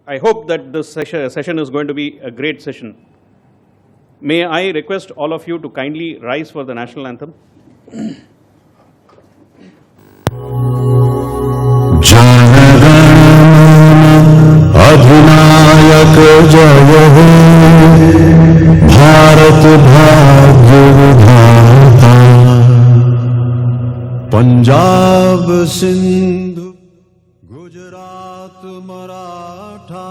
I hope that this session is going to be a great session. May I request all of you to kindly rise for the national anthem? अधिनायक जय हे भारत भाग्य विधाता पंजाब सिंध गुजरात मराठा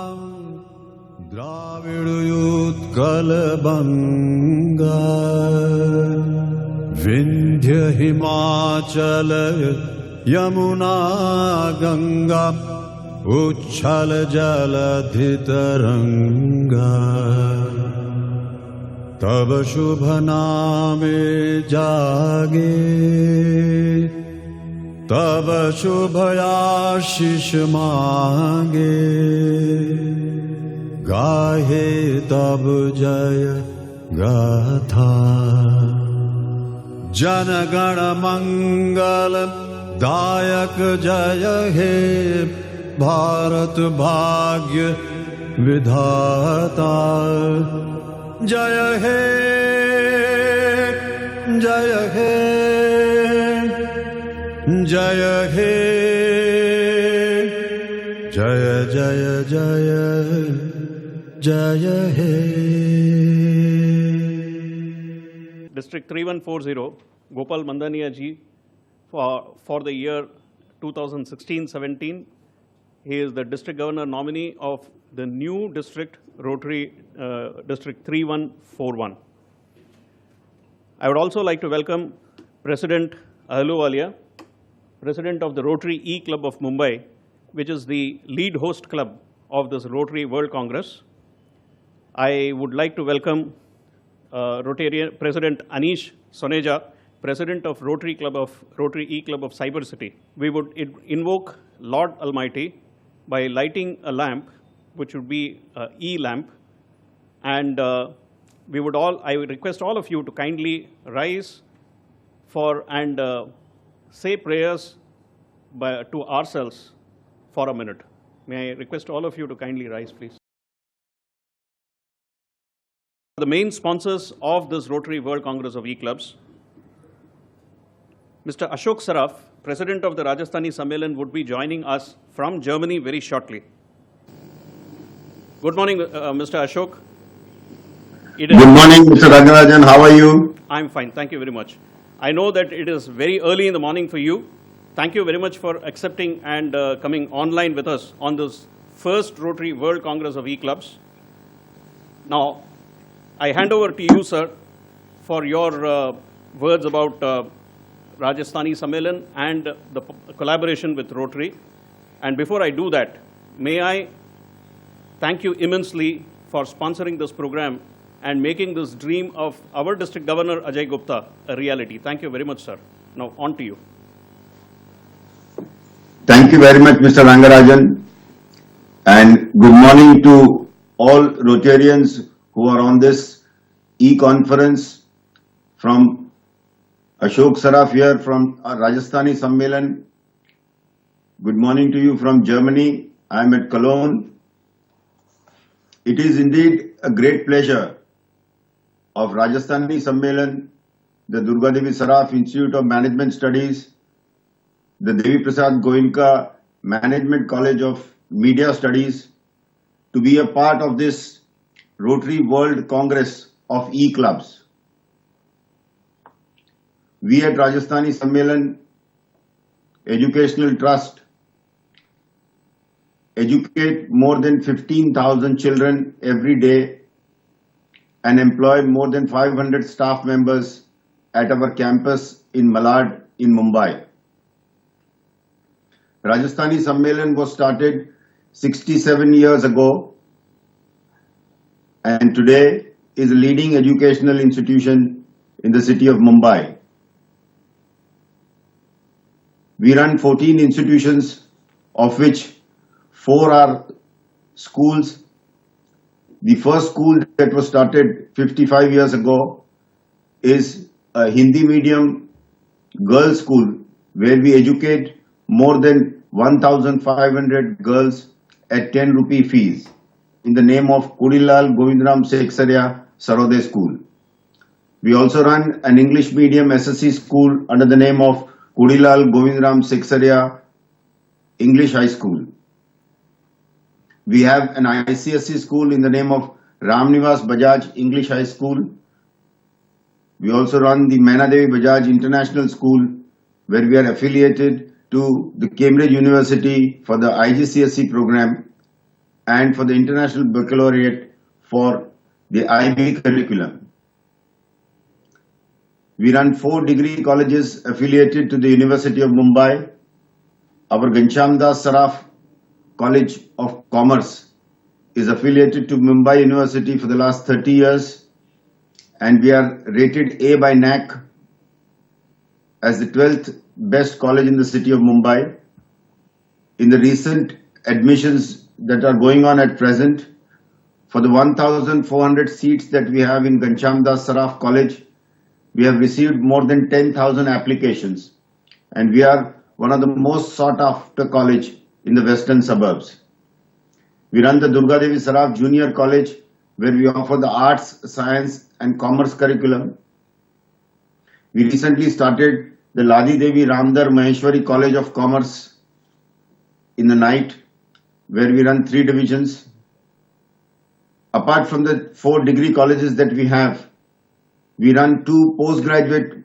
द्राविड़ उत्कल बंगा विंध्य हिमाचल यमुना गंगा उच्छल जलधि तरंगा तब शुभ नामे जागे तब शुभ आशीष मांगे गाहे तब जय गाथा जनगण मंगल दायक जय हे भारत भाग्य विधाता जय हे जय हे जय हे जय जय जय जय हे District 3140, Gopal Mandhania ji, for the year 2016-17. He is the district governor nominee of the new district, Rotary District 3141. I would also like to welcome President Ahluwalia, President of the Rotary E Club of Mumbai, which is the lead host club of this Rotary World Congress. I would like to welcome Rotarian President Anish Soneja, President of Rotary E Club of Cyber City. We would invoke Lord Almighty by lighting a lamp, which would be an E-lamp, and I would request all of you to kindly rise for and say prayers to ourselves for a minute. May I request all of you to kindly rise, please. The main sponsors of this Rotary World Congress of E-Clubs, Mr. Ashok Saraf, President of the Rajasthani Sammelan, would be joining us from Germany very shortly. Good morning, Mr. Ashok. Good morning, Mr. Rangarajan. How are you? I'm fine. Thank you very much. I know that it is very early in the morning for you. Thank you very much for accepting and coming online with us on this first Rotary World Congress of E-Clubs. Now, I hand over to you, sir, for your words about Rajasthani Sammelan and the collaboration with Rotary. And before I do that, may I thank you immensely for sponsoring this program and making this dream of our district governor, Ajay Gupta, a reality. Thank you very much, sir. Now, on to you. Thank you very much, Mr. Rangarajan. And good morning to all Rotarians who are on this e-conference from Ashok Saraf here from Rajasthani Sammelan. Good morning to you from Germany. I am at Cologne. It is indeed a great pleasure of Rajasthani Sammelan, the Durga Devi Saraf Institute of Management Studies, the Devi Prasad Goenka Management College of Media Studies to be a part of this Rotary World Congress of E-Clubs. We at Rajasthani Sammelan Educational Trust educate more than 15,000 children every day and employ more than 500 staff members at our campus in Malad in Mumbai. Rajasthani Sammelan was started 67 years ago and today is a leading educational institution in the city of Mumbai. We run 14 institutions, of which 4 are schools. The first school that was started 55 years ago is a Hindi medium girls' school where we educate more than 1,500 girls at 10 rupee fees in the name of Kudilal Govindram Seksaria Sarodaya School. We also run an English medium SSC school under the name of Kudilal Govindram Seksaria English High School. We have an ICSE school in the name of Ramnivas Bajaj English High School. We also run the Maina Devi Bajaj International School, where we are affiliated to the Cambridge University for the IGCSE program and for the International Baccalaureate for the IB curriculum. We run 4 degree colleges affiliated to the University of Mumbai. Our Ghanshyamdas Saraf College of Commerce is affiliated to Mumbai University for the last 30 years, and we are rated A by NAC as the 12th best college in the city of Mumbai. In the recent admissions that are going on at present, for the 1,400 seats that we have in Ghanshyamdas Saraf College, we have received more than 10,000 applications, and we are one of the most sought after college in the western suburbs. We run the Durga Devi Saraf Junior College, where we offer the arts, science and commerce curriculum. We recently started the Ladi Devi Ramdar Maheshwari College of Commerce in the night, where we run 3 divisions. Apart from the 4 degree colleges that we have, we run 2 postgraduate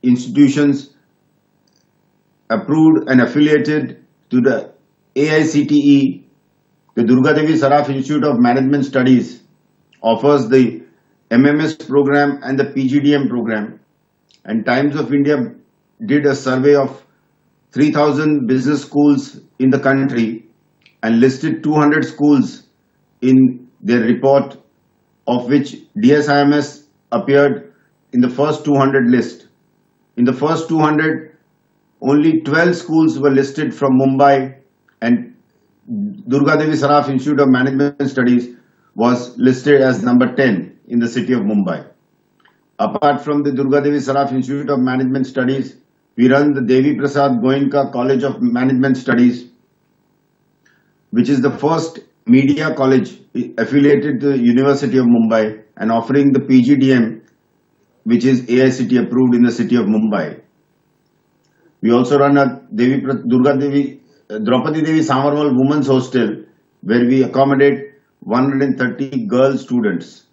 institutions approved and affiliated to the AICTE. The Durga Devi Saraf Institute of Management Studies offers the MMS program and the PGDM program. And Times of India did a survey of 3,000 business schools in the country and listed 200 schools in their report, of which DSIMS appeared in the first 200 list. In the first 200, only 12 schools were listed from Mumbai, and Durga Devi Saraf Institute of Management Studies was listed as number 10 in the city of Mumbai. Apart from the Durga Devi Saraf Institute of Management Studies, we run the Devi Prasad Goenka College of Management Studies, which is the first media college affiliated to the University of Mumbai and offering the PGDM, which is AICTE approved in the city of Mumbai. We also run a Draupadi Devi Samarwal Women's Hostel, where we accommodate 130 girl students.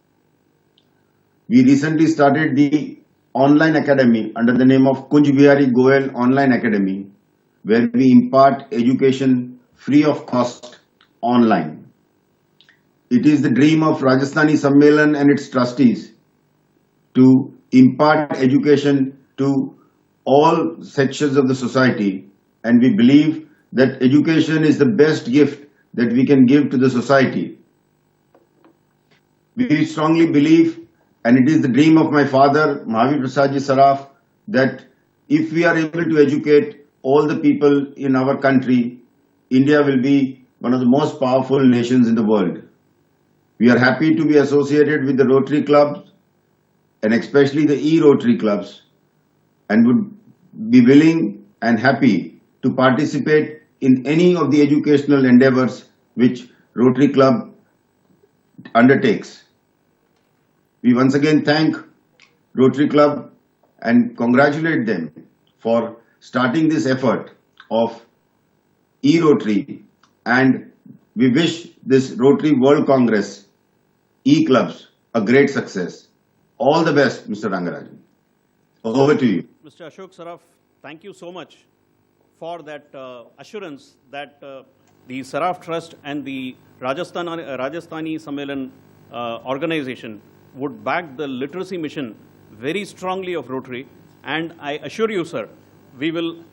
We recently started the online academy under the name of Kunj Bihari Goel Online Academy, where we impart education free of cost online. It is the dream of Rajasthani Sammelan and its trustees to impart education to all sections of the society, and we believe that education is the best gift that we can give to the society. We strongly believe, and it is the dream of my father, Mahavir Prasadji Saraf, that if we are able to educate all the people in our country, India will be one of the most powerful nations in the world. We are happy to be associated with the Rotary clubs, and especially the E-Rotary clubs, and would be willing and happy to participate in any of the educational endeavors which Rotary Club undertakes. We once again thank Rotary Club and congratulate them for starting this effort of E-Rotary, and we wish this Rotary World Congress E-Clubs a great success. All the best, Mr. Rangarajan. Over to you. Mr. Ashok Saraf, thank you so much for that assurance that the Saraf Trust and the Rajasthani Sammelan organization would back the literacy mission very strongly of Rotary. And I assure you, sir, we will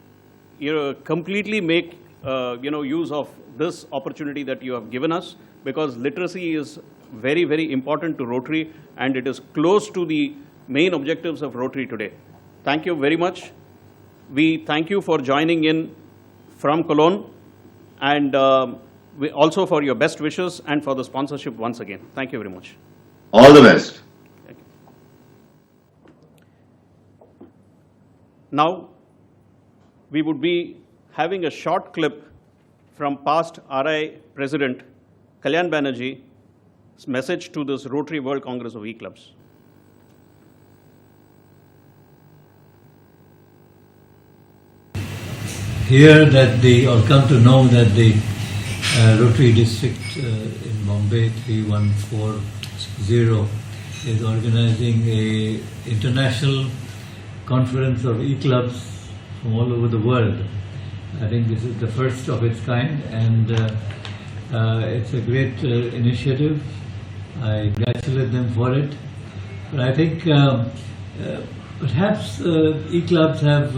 completely make use of this opportunity that you have given us, because literacy is very, very important to Rotary, and it is close to the main objectives of Rotary today. Thank you very much. We thank you for joining in from Cologne, and we also for your best wishes and for the sponsorship once again. Thank you very much. All the best. Thank you. Now, we would be having a short clip from past RI President Kalyan Banerjee's message to this Rotary World Congress of E-Clubs. Hear that or come to know that the Rotary district in Mumbai 3140 is organizing a international conference of e-clubs from all over the world. I think this is the first of its kind, and it's a great initiative. I congratulate them for it. But I think perhaps e-clubs have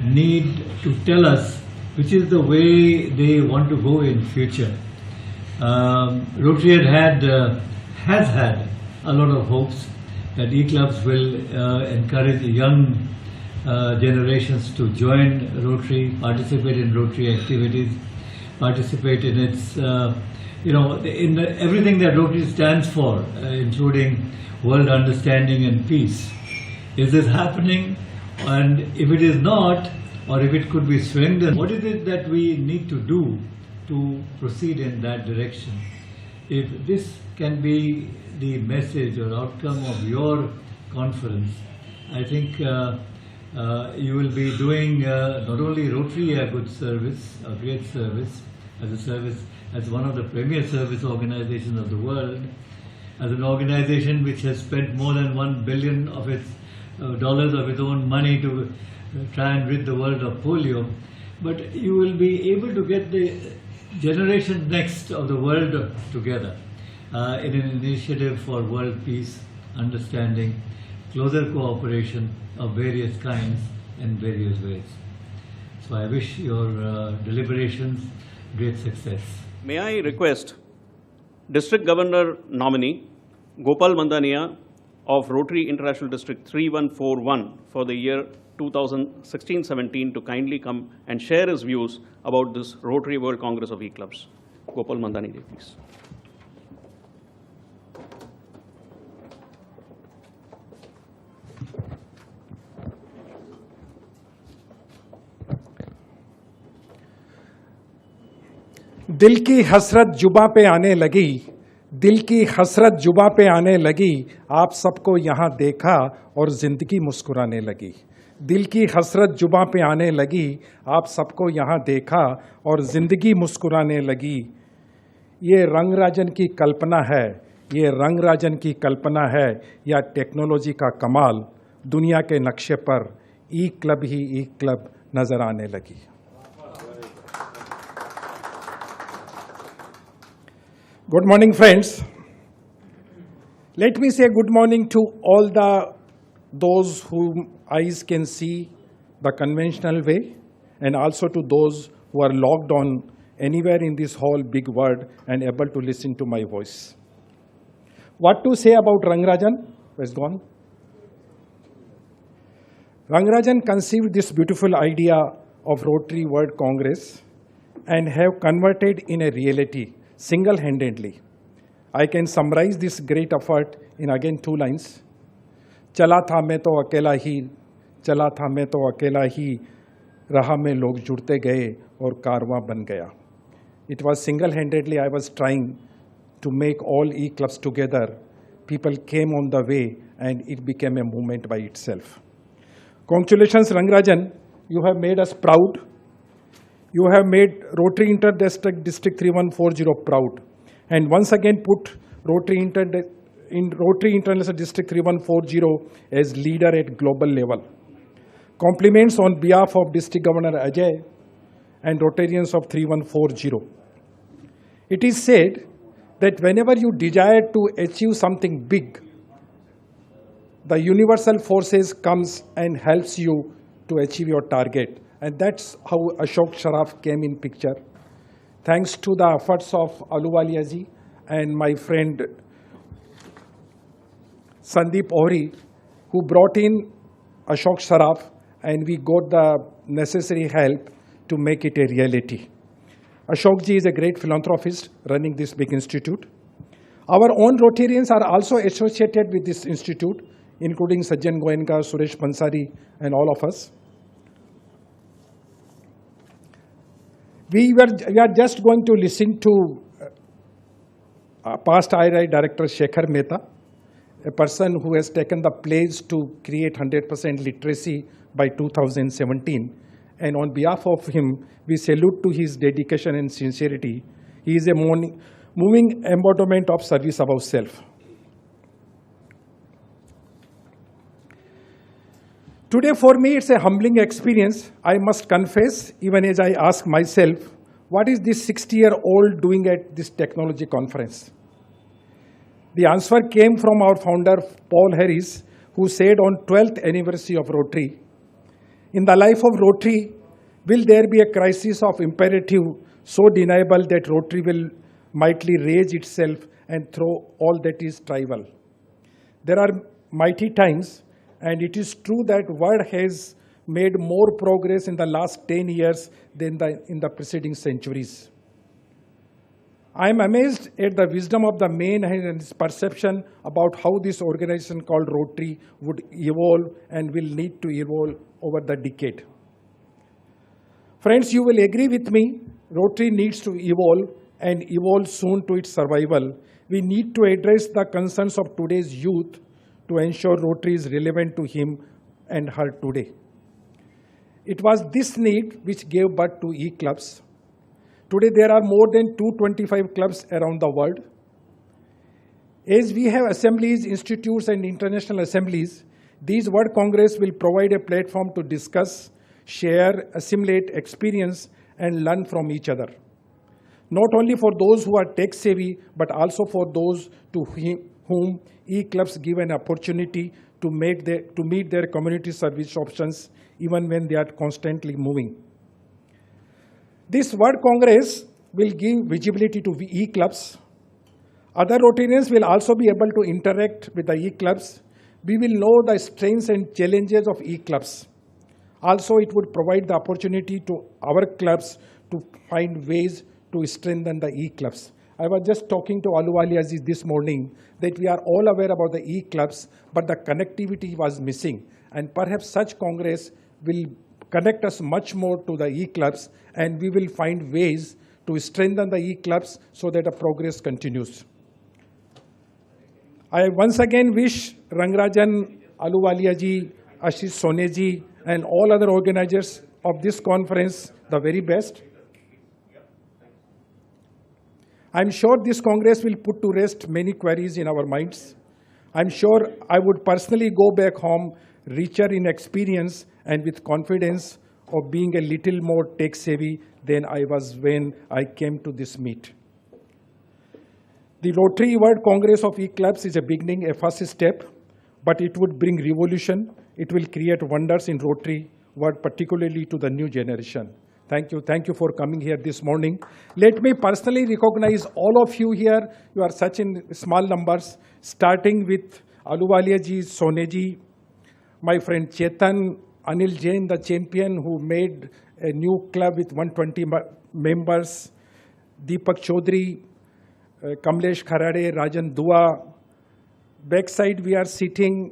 need to tell us which is the way they want to go in future. Rotary has had a lot of hopes that e-clubs will encourage young generations to join Rotary, participate in Rotary activities, participate in its, in everything that Rotary stands for, including world understanding and peace. Is this happening? And if it is not, or if it could be strengthened, what is it that we need to do to proceed in that direction? If this can be the message or outcome of your conference, I think you will be doing not only Rotary a good service, a great service, as one of the premier service organizations of the world, as an organization which has spent more than $1 billion of its dollars of its own money to try and rid the world of polio, but you will be able to get the generation next of the world together in an initiative for world peace, understanding, closer cooperation of various kinds and various ways. So I wish your deliberations great success. May I request District Governor nominee Gopal Mandhania of Rotary International District 3141 for the year 2016-17 to kindly come and share his views about this Rotary World Congress of E-Clubs. Gopal Mandhania, please. दिल की हसरत जुबा पे आने लगी, दिल की हसरत जुबा पे आने लगी, आप सबको यहाँ देखा और जिंदगी मुस्कुराने लगी। दिल की हसरत जुबा पे आने लगी, आप सबको यहाँ देखा और जिंदगी मुस्कुराने लगी। ये रंगराजन की कल्पना है, ये रंगराजन की कल्पना है या टेक्नोलॉजी का कमाल, दुनिया के नक्शे पर ई क्लब ही ई क्लब नजर आने लगी। Good morning, friends. Let me say good morning to all those whom eyes can see the conventional way, and also to those who are logged on anywhere in this whole big world and able to listen to my voice. What to say about Rangarajan? Where's gone? Rangarajan conceived this beautiful idea of Rotary World Congress and have converted in a reality single-handedly. I can summarize this great effort in again 2 lines. चला था मैं तो अकेला ही, चला था मैं तो अकेला ही, राह में लोग जुड़ते गए और कारवां बन गया. It was single-handedly I was trying to make all e-clubs together. People came on the way and it became a movement by itself. Congratulations, Rangarajan. You have made us proud. You have made Rotary Inter-District District 3140 proud, and once again put Rotary International District 3140 as leader at global level. Compliments on behalf of District Governor Ajay and Rotarians of 3140. It is said that whenever you desire to achieve something big, the universal forces comes and helps you to achieve your target. And that's how Ashok Saraf came in picture. Thanks to the efforts of Ahluwalia and my friend Sandeep Ohri, who brought in Ashok Saraf, and we got the necessary help to make it a reality. Ashok ji is a great philanthropist running this big institute. Our own Rotarians are also associated with this institute, including Sajjan Goenka, Suresh Pansari, and all of us. We are just going to listen to past IRI Director Shekhar Mehta, a person who has taken the pledge to create 100% literacy by 2017. And on behalf of him, we salute to his dedication and sincerity. He is a moving embodiment of service above self. Today for me, it's a humbling experience. I must confess, even as I ask myself, what is this 60-year-old doing at this technology conference? The answer came from our founder, Paul Harris, who said on 12th anniversary of Rotary, in the life of Rotary, will there be a crisis of imperative so deniable that Rotary will mightily raise itself and throw all that is trivial? There are mighty times, and it is true that world has made more progress in the last 10 years than in the preceding centuries. I am amazed at the wisdom of the man and his perception about how this organization called Rotary would evolve and will need to evolve over the decade. Friends, you will agree with me, Rotary needs to evolve and evolve soon to its survival. We need to address the concerns of today's youth to ensure Rotary is relevant to him and her today. It was this need which gave birth to e-clubs. Today there are more than 225 clubs around the world. As we have assemblies, institutes and international assemblies, these World Congress will provide a platform to discuss, share, assimilate, experience and learn from each other. Not only for those who are tech savvy, but also for those to whom e-clubs give an opportunity to meet their community service options even when they are constantly moving. This World Congress will give visibility to e-clubs. Other Rotarians will also be able to interact with the e-clubs. We will know the strengths and challenges of e-clubs. Also, it would provide the opportunity to our clubs to find ways to strengthen the e-clubs. I was just talking to Ahluwalia this morning that we are all aware about the e-clubs, but the connectivity was missing. And perhaps such Congress will connect us much more to the e-clubs, and we will find ways to strengthen the e-clubs so that the progress continues. I once again wish Rangarajan, Ahluwalia ji, Anish Soneja and all other organizers of this conference the very best. I'm sure this Congress will put to rest many queries in our minds. I'm sure I would personally go back home richer in experience and with confidence of being a little more tech-savvy than I was when I came to this meet. The Rotary World Congress of E-Clubs is a beginning, a first step, but it would bring revolution. It will create wonders in Rotary world, particularly to the new generation. Thank you for coming here this morning. Let me personally recognize all of you here. You are such in small numbers, starting with Ahluwalia ji, Soneji, my friend Chetan, Anil Jain, the champion who made a new club with 120 members, Deepak Chaudhary, Kamlesh Kharade, Rajan Dua. Backside we are sitting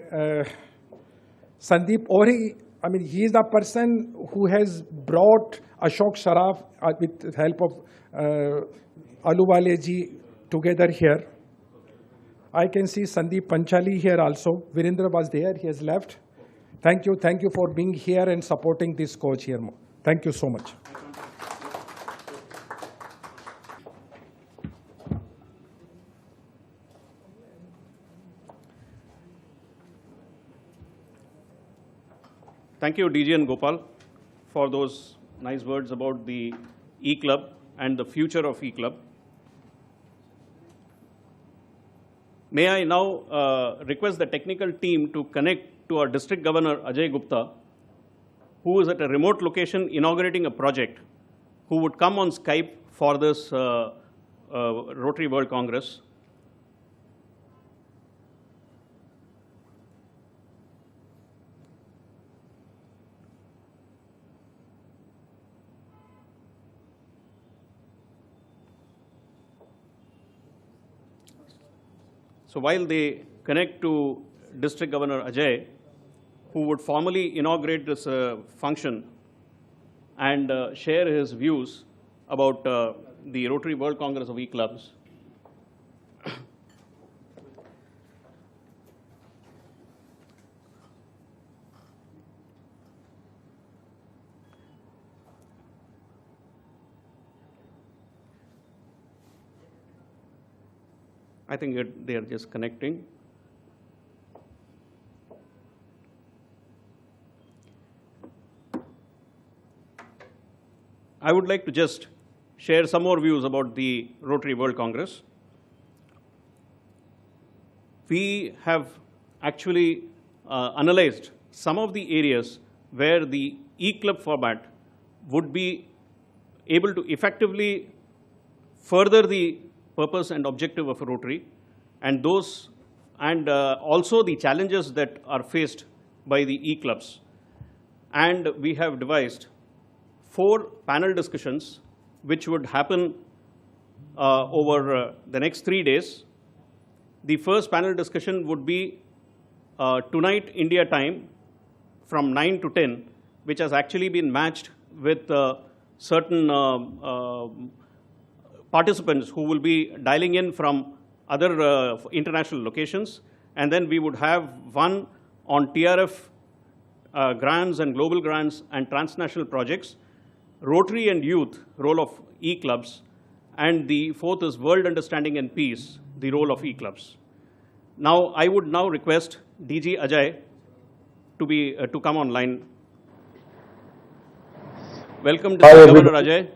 Sandeep Ori. I mean, he is the person who has brought Ashok Saraf with the help of Ahluwalia ji together here. I can see Sandeep Panchali here also. Virendra was there, he has left. Thank you for being here and supporting this coach here. Thank you so much. Thank you, DG and Gopal, for those nice words about the E-Club and the future of E-Club. May I now request the technical team to connect to our District Governor, Ajay Gupta, who is at a remote location inaugurating a project, who would come on Skype for this Rotary World Congress. So while they connect to District Governor Ajay, who would formally inaugurate this function and share his views, about the Rotary World Congress of E-Clubs. I think they are just connecting. I would like to just share some more views about the Rotary World Congress. We have actually analyzed some of the areas where the e-club format would be able to effectively further the purpose and objective of Rotary, and those, and also the challenges that are faced by the e-clubs. And we have devised 4 panel discussions which would happen over the next 3 days. The first panel discussion would be tonight India time from 9 to 10, which has actually been matched with certain participants who will be dialing in from other international locations. And then we would have one on TRF grants and global grants and transnational projects, Rotary and youth, role of e-clubs, and the 4th is world understanding and peace, the role of e-clubs. Now, I would now request DG Ajay to come online. Welcome, District Governor Ajay.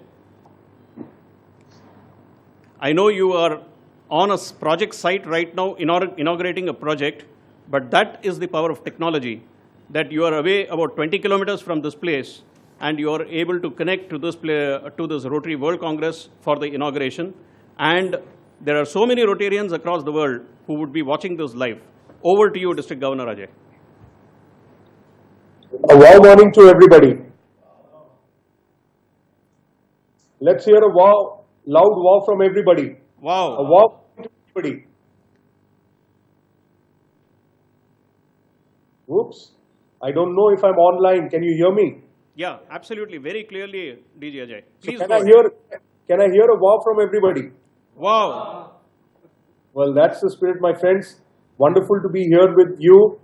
I know you are on a project site right now, inaugurating a project, but that is the power of technology, that you are away about 20 kilometers from this place, and you are able to connect to this Rotary World Congress for the inauguration. And there are so many Rotarians across the world who would be watching this live. Over to you, District Governor Ajay. A warm morning to everybody. Let's hear a wow. Loud wow from everybody. Wow. A wow to everybody. Oops. I don't know if I'm online. Can you hear me? Yeah, absolutely. Very clearly, DG Ajay. Please So go ahead. can I hear a wow from everybody? Wow. Well, that's the spirit, my friends. Wonderful to be here with you.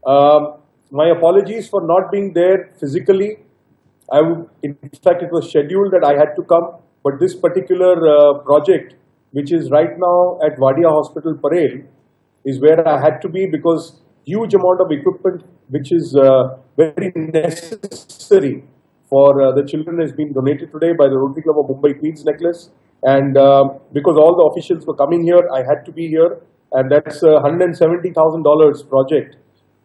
My apologies for not being there physically. In fact, it was scheduled that I had to come. But this particular project, which is right now at Wadia Hospital, Parel, is where I had to be because huge amount of equipment, which is very necessary for the children, has been donated today by the Rotary Club of Mumbai Queen's Necklace. And because all the officials were coming here, I had to be here. And that's a $170,000 project,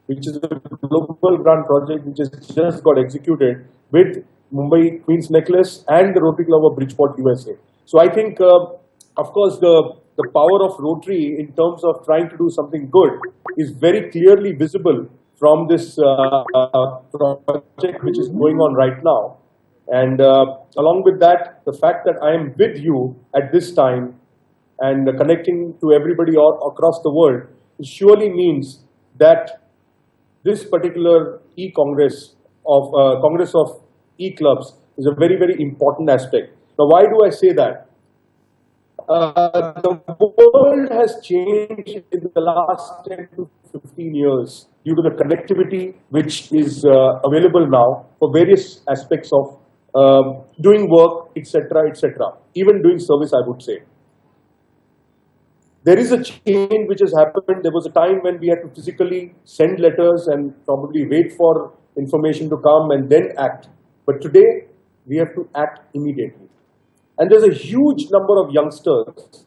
which is a global grant project, which has just got executed with Mumbai Queen's Necklace and the Rotary Club of Bridgeport, USA. So I think, of course, the power of Rotary in terms of trying to do something good is very clearly visible from this project which is going on right now. And along with that, the fact that I am with you at this time and connecting to everybody all across the world surely means that this particular Congress of E-clubs is a very, very important aspect. Now, why do I say that? The world has changed in the last 10 to 15 years due to the connectivity which is available now for various aspects of doing work, etc., etc., even doing service, I would say. There is a change which has happened. There was a time when we had to physically send letters and probably wait for information to come and then act. But today, we have to act immediately. And there's a huge number of youngsters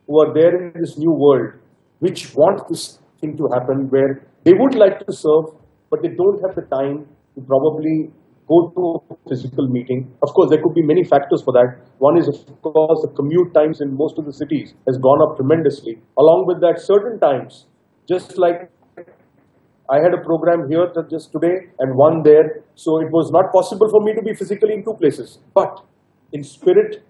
who are there in this new world, which want this thing to happen, where they would like to serve, but they don't have the time to probably go to a physical meeting. Of course, there could be many factors for that. One is, of course, the commute times in most of the cities has gone up tremendously. Along with that, certain times, just like I had a program here just today and one there, so it was not possible for me to be physically in two places. But in spirit,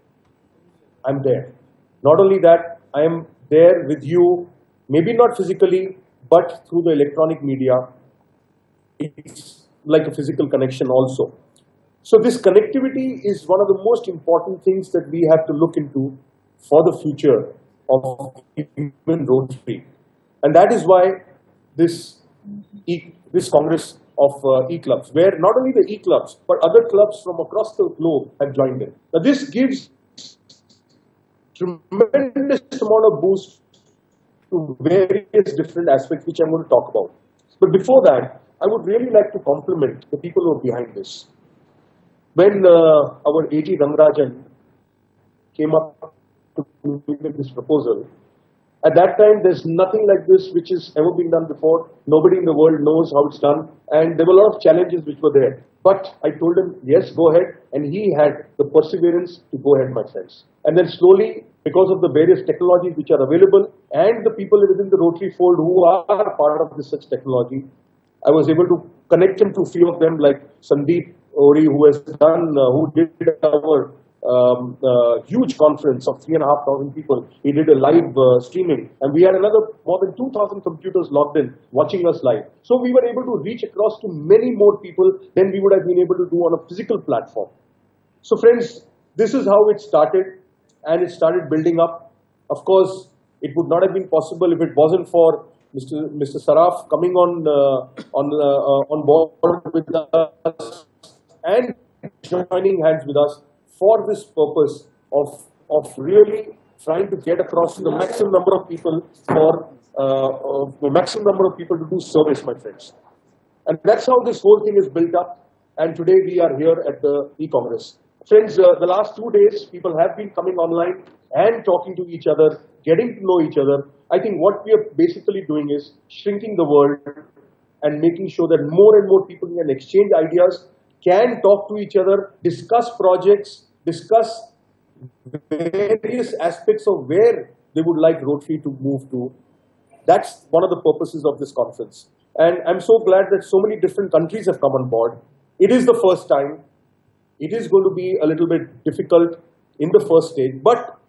I'm there. Not only that, I am there with you, maybe not physically, but through the electronic media. It's like a physical connection also. So this connectivity is one of the most important things that we have to look into for the future of even Rotary. And that is why this Congress of e-clubs, where not only the e-clubs, but other clubs from across the globe have joined in. Now this gives tremendous amount of boost to various different aspects, which I'm going to talk about. But before that, I would really like to compliment the people who are behind this. When our AG Rangarajan came up to make this proposal, at that time there's nothing like this which has ever been done before. Nobody in the world knows how it's done, and there were a lot of challenges which were there. But I told him, yes, go ahead, and he had the perseverance to go ahead, my friends. And then slowly, because of the various technologies which are available and the people within the Rotary fold who are part of this such technology, I was able to connect him to a few of them, like Sandeep Ori, who did our huge conference of 3,500 people. He did a live streaming, and we had another more than 2,000 computers logged in watching us live. So we were able to reach across to many more people than we would have been able to do on a physical platform. So friends, this is how it started, and it started building up. Of course, it would not have been possible if it wasn't for Mr. Saraf coming on board with us and joining hands with us for this purpose of really trying to get across to the maximum number of people to do service, my friends. And that's how this whole thing is built up. And today we are here at the e-Congress. Friends, the last 2 days, people have been coming online and talking to each other, getting to know each other. I think what we are basically doing is shrinking the world and making sure that more and more people can exchange ideas, can talk to each other, discuss projects, discuss various aspects of where they would like Rotary to move to. That's one of the purposes of this conference. And I'm so glad that so many different countries have come on board. It is the first time. It is going to be a little bit difficult in the first stage, but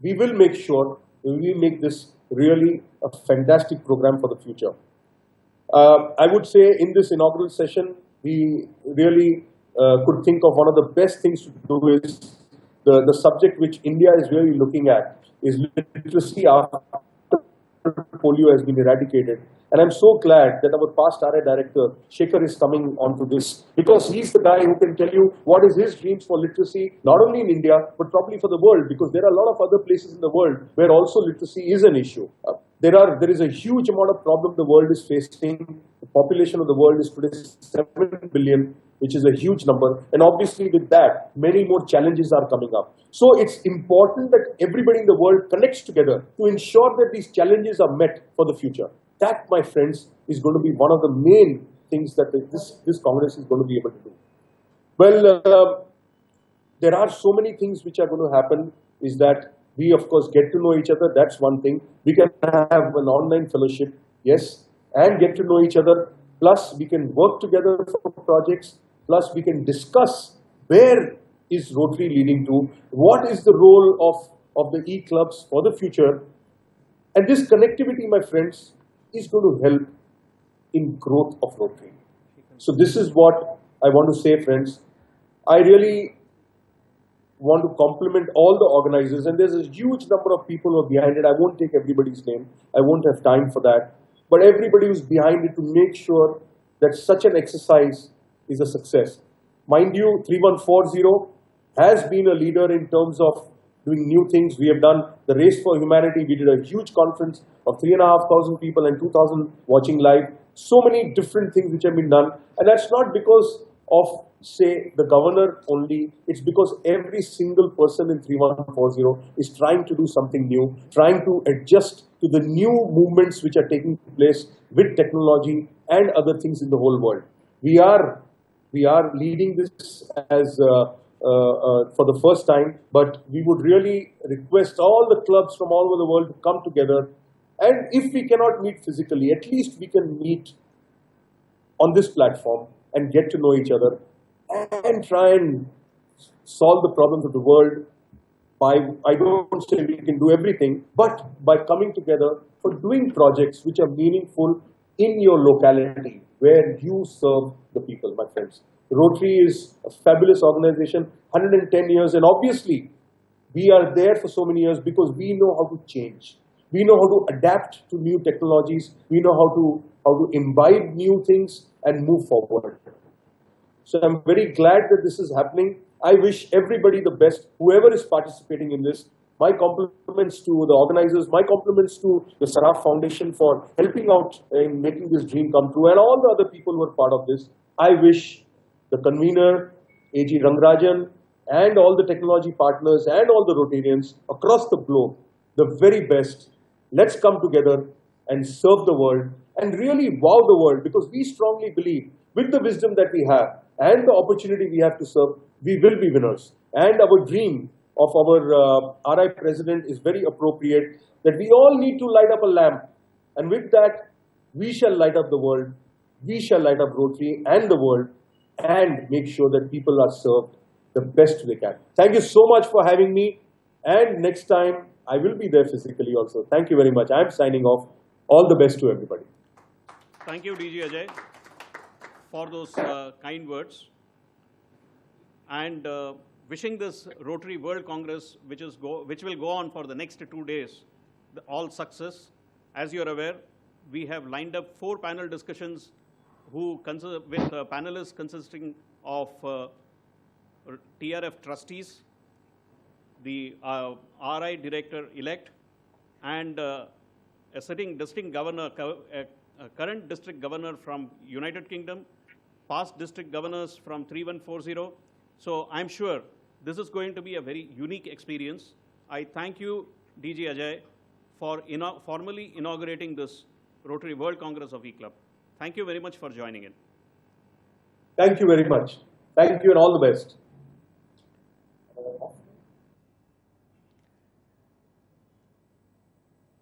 we will make sure we will make this really a fantastic program for the future. I would say in this inaugural session, we really could think of one of the best things to do is the subject which India is really looking at is literacy after polio has been eradicated. And I'm so glad that our past RA director, Shekhar, is coming onto this, because he's the guy who can tell you what is his dreams for literacy, not only in India, but probably for the world, because there are a lot of other places in the world where also literacy is an issue. There is a huge amount of problem the world is facing. The population of the world is today 7 billion, which is a huge number. And obviously with that, many more challenges are coming up. So it's important that everybody in the world connects together to ensure that these challenges are met for the future. That, my friends, is going to be one of the main things that this Congress is going to be able to do. Well, there are so many things which are going to happen, is that we, of course, get to know each other. That's one thing. We can have an online fellowship, yes, and get to know each other. Plus, we can work together for projects. Plus, we can discuss where is Rotary leading to, what is the role of the e-clubs for the future. And this connectivity, my friends, is going to help in growth of Rotary. So this is what I want to say, friends. I really want to compliment all the organizers, and there's a huge number of people who are behind it. I won't take everybody's name. I won't have time for that. But everybody who's behind it to make sure that such an exercise is a success. Mind you, 3140 has been a leader in terms of doing new things. We have done the Race for Humanity. We did a huge conference of 3,500 people and 2,000 watching live. So many different things which have been done. And that's not because of, say, the governor only. It's because every single person in 3140 is trying to do something new, trying to adjust to the new movements which are taking place with technology and other things in the whole world. We are leading this as for the first time, but we would really request all the clubs from all over the world to come together. And if we cannot meet physically, at least we can meet on this platform and get to know each other and try and solve the problems of the world by, I don't say we can do everything, but by coming together for doing projects which are meaningful in your locality where you serve the people, my friends. Rotary is a fabulous organization, 110 years, and obviously we are there for so many years because we know how to change. We know how to adapt to new technologies. We know how to imbibe new things and move forward. So I'm very glad that this is happening. I wish everybody the best, whoever is participating in this. My compliments to the organizers, my compliments to the Saraf Foundation for helping out in making this dream come true, and all the other people who are part of this. I wish the convener, R Rangarajan, and all the technology partners and all the Rotarians across the globe the very best. Let's come together and serve the world and really wow the world, because we strongly believe with the wisdom that we have and the opportunity we have to serve, we will be winners. And our dream of our RI president is very appropriate, that we all need to light up a lamp. And with that, we shall light up the world. We shall light up Rotary and the world and make sure that people are served the best they can. Thank you so much for having me. And next time, I will be there physically also. Thank you very much. I'm signing off. All the best to everybody. Thank you, DG Ajay, for those kind words. And wishing this Rotary World Congress, which will go on for the next 2 days, all success. As you're aware, we have lined up 4 panel discussions with panelists consisting of TRF trustees, the RI director-elect, and a sitting district governor, a current district governor from United Kingdom, past district governors from 3140. So I'm sure this is going to be a very unique experience. I thank you, DG Ajay, for formally inaugurating this Rotary World Congress of E-Club. Thank you very much for joining in. Thank you very much. Thank you and all the best.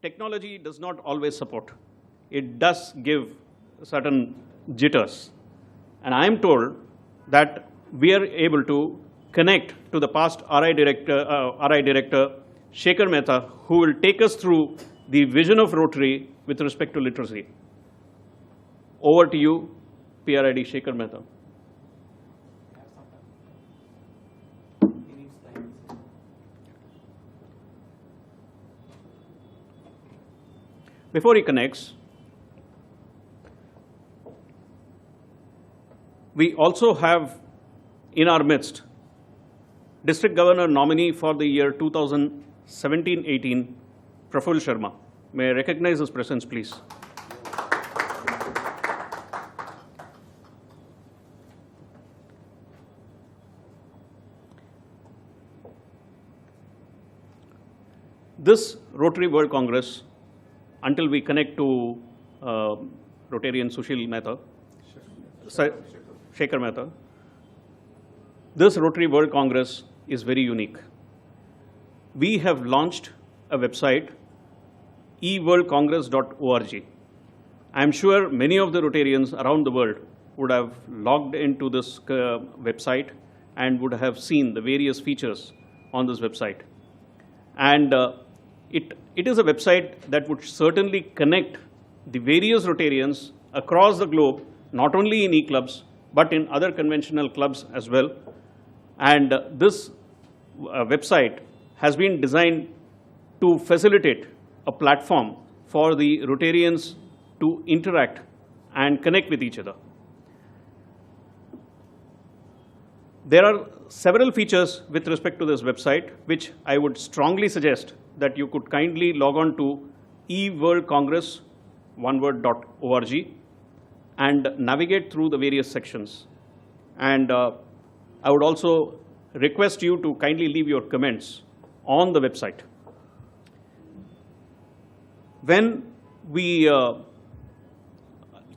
Technology does not always support. It does give certain jitters. And I am told that we are able to connect to the past RI director, Shekhar Mehta, who will take us through the vision of Rotary with respect to literacy. Over to you, PRID Shekhar Mehta. Before he connects, we also have in our midst District Governor nominee for the year 2017-18, Praful Sharma. May I recognize his presence, please? This Rotary World Congress, until we connect to Rotarian Sushil Mehta, Shekhar Mehta, this Rotary World Congress is very unique. We have launched a website, eworldcongress.org. I'm sure many of the Rotarians around the world would have logged into this website and would have seen the various features on this website. And it is a website that would certainly connect the various Rotarians across the globe, not only in e-clubs, but in other conventional clubs as well. And this website has been designed to facilitate a platform for the Rotarians to interact and connect with each other. There are several features with respect to this website, which I would strongly suggest that you could kindly log on to eworldcongress.org and navigate through the various sections. And I would also request you to kindly leave your comments on the website. When we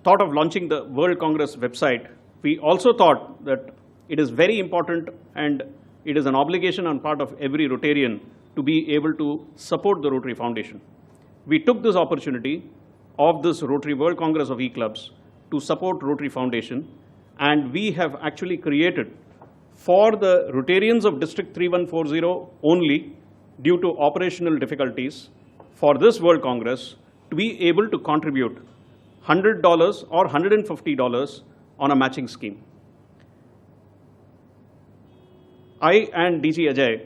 thought of launching the World Congress website, we also thought that it is very important and it is an obligation on part of every Rotarian to be able to support the Rotary Foundation. We took this opportunity of this Rotary World Congress of E-Clubs to support Rotary Foundation, and we have actually created for the Rotarians of District 3140 only, due to operational difficulties, for this World Congress to be able to contribute $100 or $150 on a matching scheme. I and DG Ajay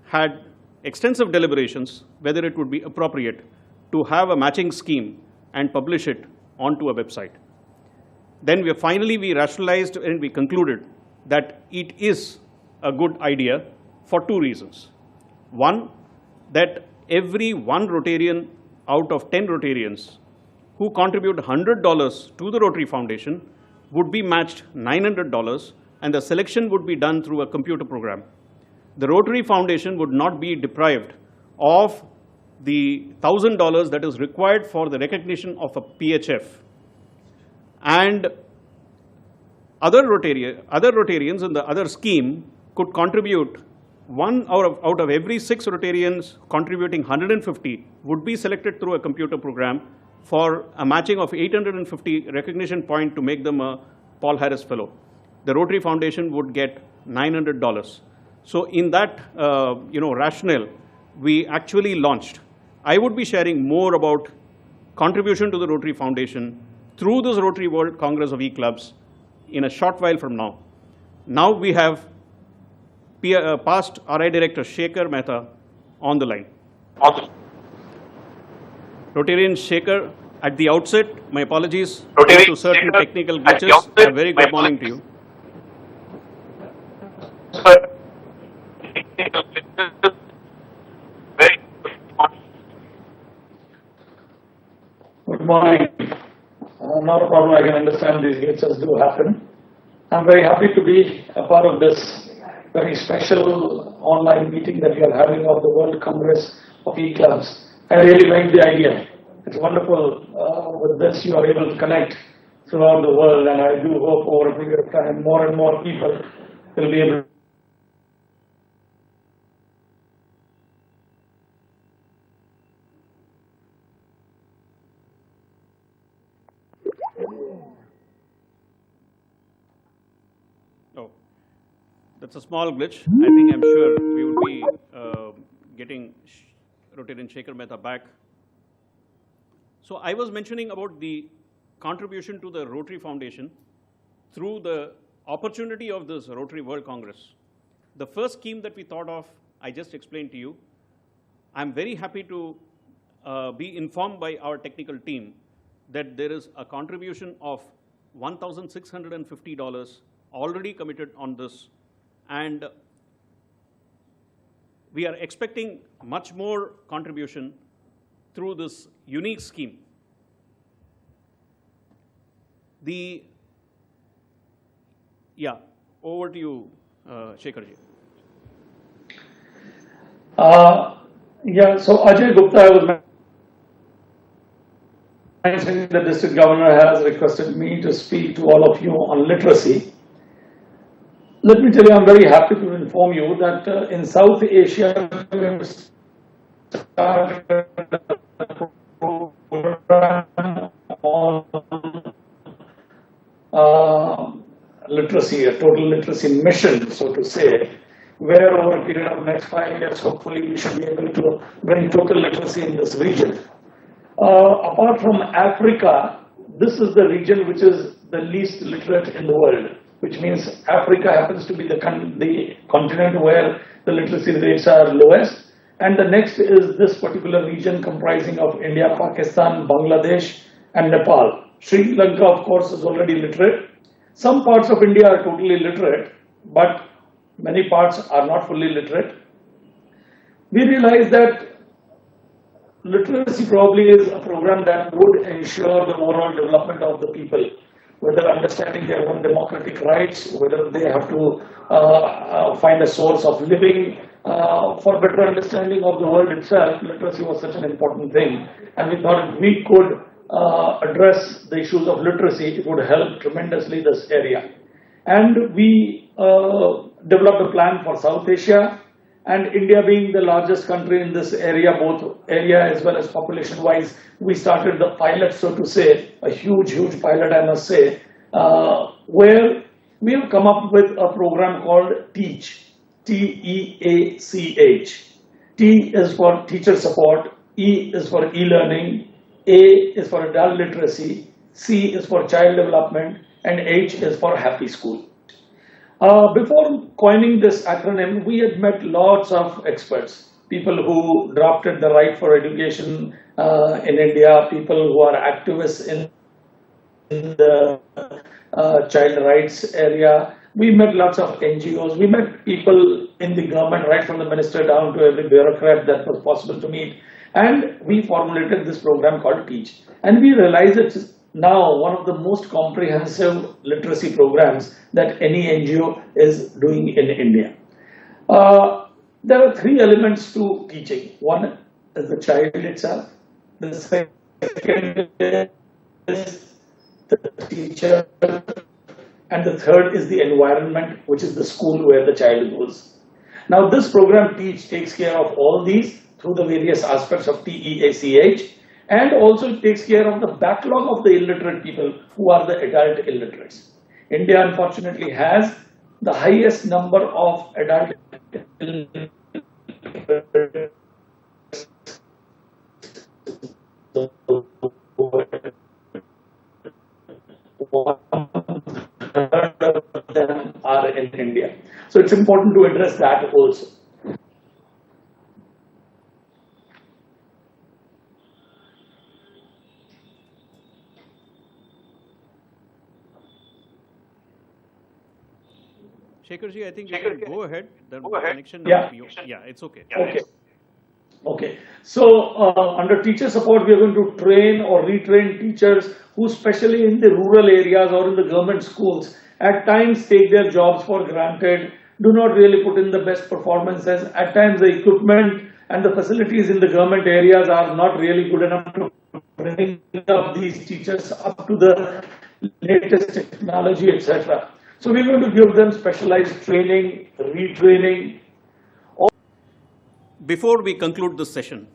had extensive deliberations whether it would be appropriate to have a matching scheme and publish it onto a website. Then we rationalized and we concluded that it is a good idea for two reasons. One, that every one Rotarian out of 10 Rotarians who contribute $100 to the Rotary Foundation would be matched $900, and the selection would be done through a computer program. The Rotary Foundation would not be deprived of the $1,000 that is required for the recognition of a PHF. And other Rotarians in the other scheme could contribute one out of every 6 Rotarians contributing 150 would be selected through a computer program for a matching of 850 recognition point to make them a Paul Harris Fellow. The Rotary Foundation would get $900. So in that rationale, we actually launched. I would be sharing more about contribution to the Rotary Foundation through this Rotary World Congress of E-Clubs in a short while from now. Now we have past RI Director Shekhar Mehta on the line. Rotarian Shekhar, at the outset, my apologies due to certain technical glitches. A very good morning to you. Good morning. Not a problem, I can understand these glitches do happen. I'm very happy to be a part of this very special online meeting that we are having of the World Congress of E-Clubs. I really like the idea. It's wonderful. With this, you are able to connect throughout the world, and I do hope over a period of time, more and more people will be able to. Oh, that's a small glitch. I think I'm sure we will be getting Rotarian Shekhar Mehta back. So I was mentioning about the contribution to the Rotary Foundation through the opportunity of this Rotary World Congress. The first scheme that we thought of, I just explained to you. I'm very happy to be informed by our technical team that there is a contribution of $1,650 already committed on this, and we are expecting much more contribution through this unique scheme. Over to you, Shekharji. So Ajay Gupta was mentioning the district governor has requested me to speak to all of you on literacy. Let me tell you, I'm very happy to inform you that in South Asia, we have started a program on literacy, a total literacy mission, so to say, where over a period of next 5 years, hopefully we should be able to bring total literacy in this region. Apart from Africa, this is the region which is the least literate in the world, which means Africa happens to be the continent where the literacy rates are lowest. And the next is this particular region comprising of India, Pakistan, Bangladesh, and Nepal. Sri Lanka, of course, is already literate. Some parts of India are totally literate, but many parts are not fully literate. We realize that literacy probably is a program that would ensure the overall development of the people, whether understanding their own democratic rights, whether they have to find a source of living, for better understanding of the world itself. Literacy was such an important thing, and we thought if we could address the issues of literacy, it would help tremendously this area. And we developed a plan for South Asia, and India being the largest country in this area, both area as well as population wise, we started the pilot, so to say, a huge pilot, I must say, where we have come up with a program called TEACH, T-E-A-C-H. T is for teacher support, E is for e-learning, A is for adult literacy, C is for child development, and H is for happy school. Before coining this acronym, we had met lots of experts, people who drafted the right for education in India, people who are activists in the child rights area. We met lots of NGOs. We met people in the government, right from the minister down to every bureaucrat that was possible to meet. And we formulated this program called Teach. And we realized it's now one of the most comprehensive literacy programs that any NGO is doing in India. There are three elements to teaching. One is the child itself. The second is the teacher. And the third is the environment, which is the school where the child goes. Now, this program Teach takes care of all these through the various aspects of TEACH, and also it takes care of the backlog of the illiterate people who are the adult illiterates. India, unfortunately, has the highest number of adult illiterates are in India. So it's important to address that also. Shekharji, I think you can go ahead. The connection. Yeah. Yeah, it's okay. Okay. Okay. So under teacher support, we are going to train or retrain teachers who, especially in the rural areas or in the government schools, at times take their jobs for granted, do not really put in the best performances. At times the equipment and the facilities in the government areas are not really good enough to bring up these teachers up to the latest technology, etc. So we're going to give them specialized training, retraining. Before we conclude this session,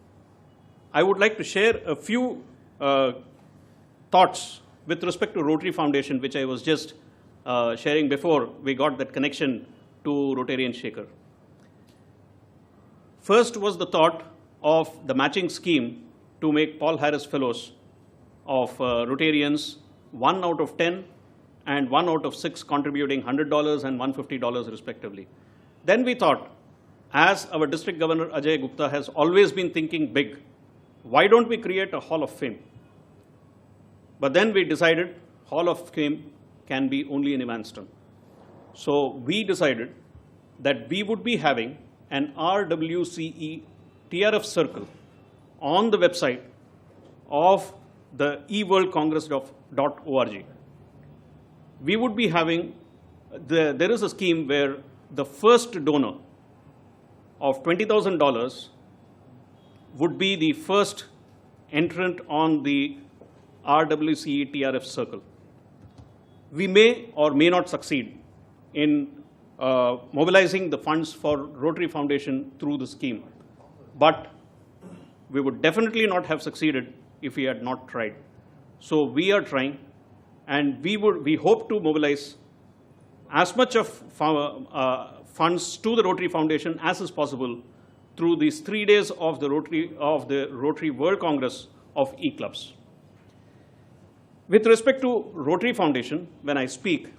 I would like to share a few thoughts with respect to Rotary Foundation, which I was just sharing before we got that connection to Rotarian Shekhar. First was the thought of the matching scheme to make Paul Harris Fellows of Rotarians 1 out of 10 and 1 out of 6 contributing $100 and $150 respectively. Then we thought, as our District Governor Ajay Gupta has always been thinking big, why don't we create a Hall of Fame? But then we decided Hall of Fame can be only in Evanston. So we decided that we would be having an RWCE TRF circle on the website of the eworldcongress.org. We would be having, there is a scheme where the first donor of $20,000 would be the first entrant on the RWCE TRF circle. We may or may not succeed in mobilizing the funds for Rotary Foundation through the scheme, but we would definitely not have succeeded if we had not tried. So we are trying, and we hope to mobilize as much of funds to the Rotary Foundation as is possible through these 3 days of the Rotary World Congress of E-Clubs. With respect to Rotary Foundation, when I speak,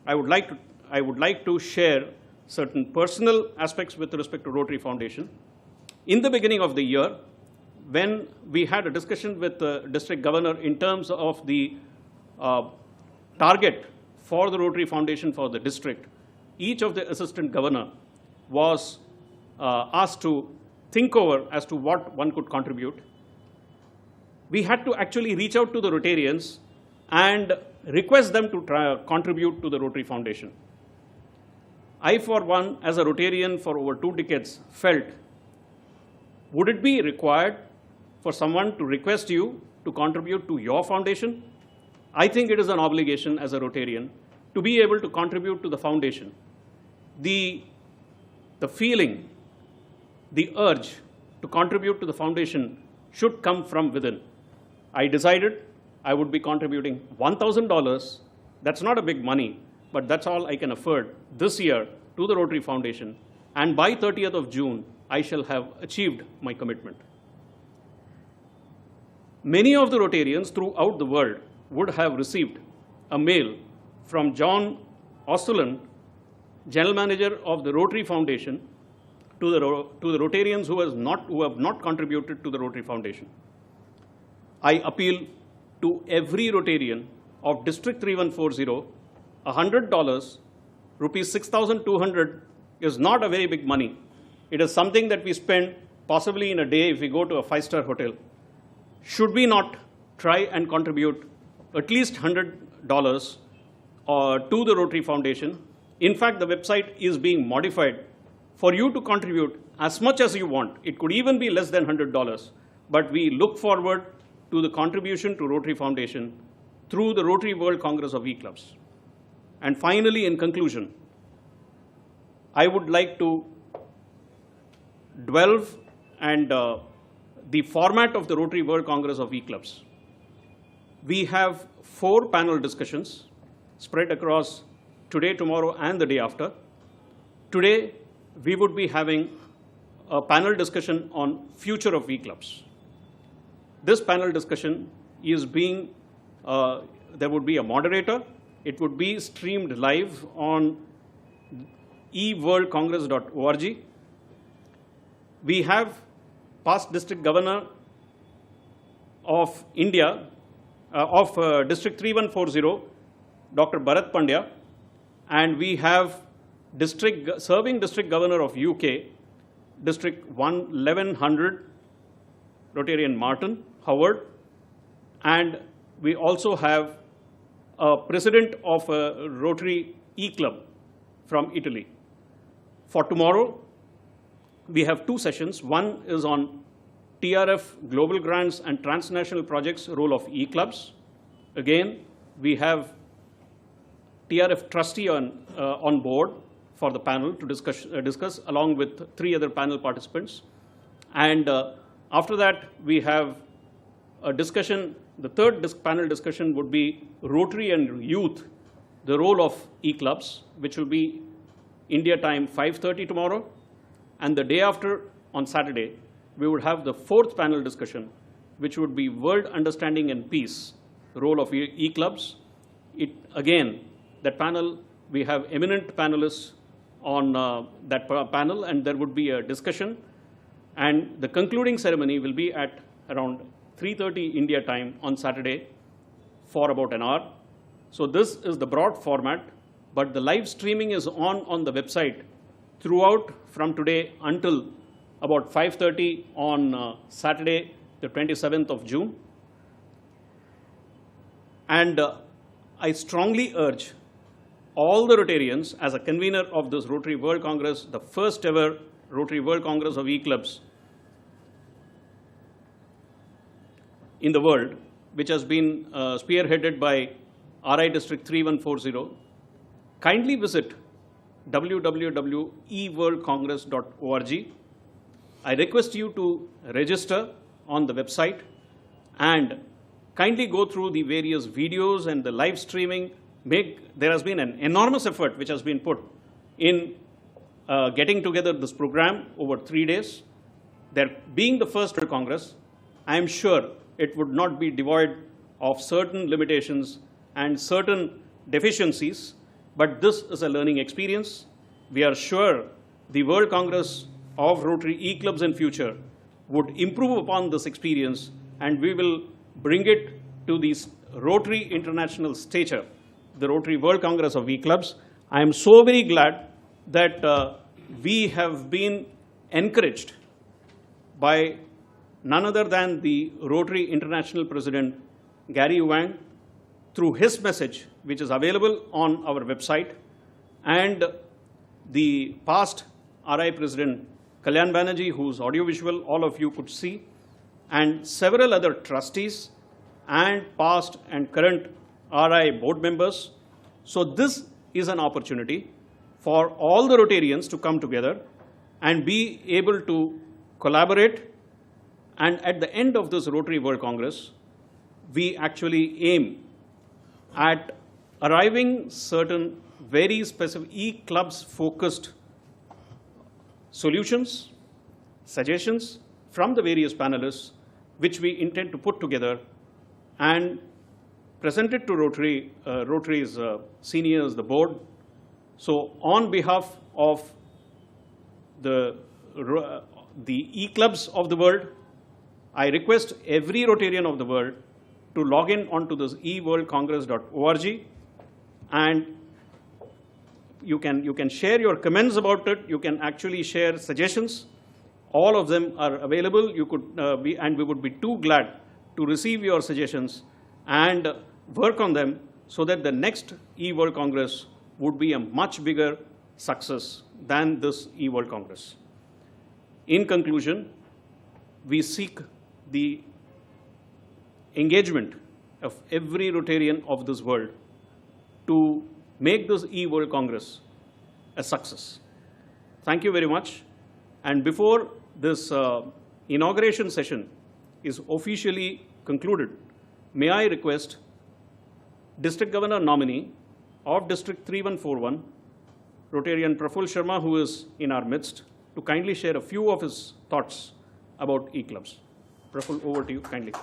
I would like to share certain personal aspects with respect to Rotary Foundation. In the beginning of the year, when we had a discussion with the district governor in terms of the target for the Rotary Foundation for the district, each of the assistant governor was asked to think over as to what one could contribute. We had to actually reach out to the Rotarians and request them to contribute to the Rotary Foundation. I, for one, as a Rotarian for over 2 decades, felt, would it be required for someone to request you to contribute to your foundation? I think it is an obligation as a Rotarian to be able to contribute to the foundation. The feeling, the urge to contribute to the foundation should come from within. I decided I would be contributing $1,000. That's not a big money, but that's all I can afford this year to the Rotary Foundation. And by 30th of June, I shall have achieved my commitment. Many of the Rotarians throughout the world would have received a mail from John Osterlund General Manager of the Rotary Foundation, to the Rotarians who have not contributed to the Rotary Foundation. I appeal to every Rotarian of District 3140, $100, rupees 6,200 is not a very big money. It is something that we spend possibly in a day if we go to a 5-star hotel. Should we not try and contribute at least $100 to the Rotary Foundation? In fact, the website is being modified for you to contribute as much as you want. It could even be less than $100, but we look forward to the contribution to Rotary Foundation through the Rotary World Congress of E-Clubs. And finally, in conclusion, I would like to delve and the format of the Rotary World Congress of E-Clubs. We have 4 panel discussions spread across today, tomorrow, and the day after. Today, we would be having a panel discussion on future of E-Clubs. This panel discussion is being, there would be a moderator. It would be streamed live on eworldcongress.org. We have past District Governor of India, District 3140, Dr. Bharat Pandya, and we have serving District Governor of UK, District 1100, Rotarian Martin Howard, and we also have a president of a Rotary E-Club from Italy. For tomorrow, we have 2 sessions. One is on TRF Global Grants and Transnational Projects role of E-Clubs. Again, we have TRF trustee on board for the panel to discuss along with 3 other panel participants. And after that, we have a discussion. The third panel discussion would be Rotary and Youth, the role of E-Clubs, which will be India time 5:30 tomorrow. And the day after, on Saturday, we would have the 4th panel discussion, which would be World Understanding and Peace, role of E-Clubs. Again, that panel, we have eminent panelists on that panel, and there would be a discussion. And the concluding ceremony will be at around 3:30 India time on Saturday for about an hour. So this is the broad format, but the live streaming is on the website throughout from today until about 5:30 on Saturday, the 27th of June. And I strongly urge all the Rotarians, as a convener of this Rotary World Congress, the first ever Rotary World Congress of E-Clubs in the world, which has been spearheaded by RI District 3140, kindly visit www.eworldcongress.org. I request you to register on the website and kindly go through the various videos and the live streaming. There has been an enormous effort which has been put in getting together this program over 3 days. There being the first Congress, I am sure it would not be devoid of certain limitations and certain deficiencies, but this is a learning experience. We are sure the World Congress of Rotary E-Clubs in future would improve upon this experience, and we will bring it to the Rotary international stature, the Rotary World Congress of E-Clubs. I am so very glad that we have been encouraged by none other than the Rotary International President, Gary Wang, through his message, which is available on our website, and the past RI President, Kalyan Banerjee, whose audiovisual all of you could see, and several other trustees and past and current RI board members. So this is an opportunity for all the Rotarians to come together and be able to collaborate. And at the end of this Rotary World Congress, we actually aim at arriving certain very specific E-Clubs focused solutions, suggestions from the various panelists, which we intend to put together and present it to Rotary's seniors, the board, So on behalf of the e-clubs of the world, I request every Rotarian of the world to log in onto this eworldcongress.org, and you can share your comments about it. You can actually share suggestions. All of them are available. You could and we would be too glad to receive your suggestions and work on them so that the next eWorld Congress would be a much bigger success than this eWorld Congress. In conclusion, we seek the engagement of every Rotarian of this world to make this eWorld Congress a success. Thank you very much. And before this inauguration session is officially concluded, may I request District Governor nominee of District 3141, Rotarian Praful Sharma, who is in our midst, to kindly share a few of his thoughts about e-clubs. Praful, over to you, kindly.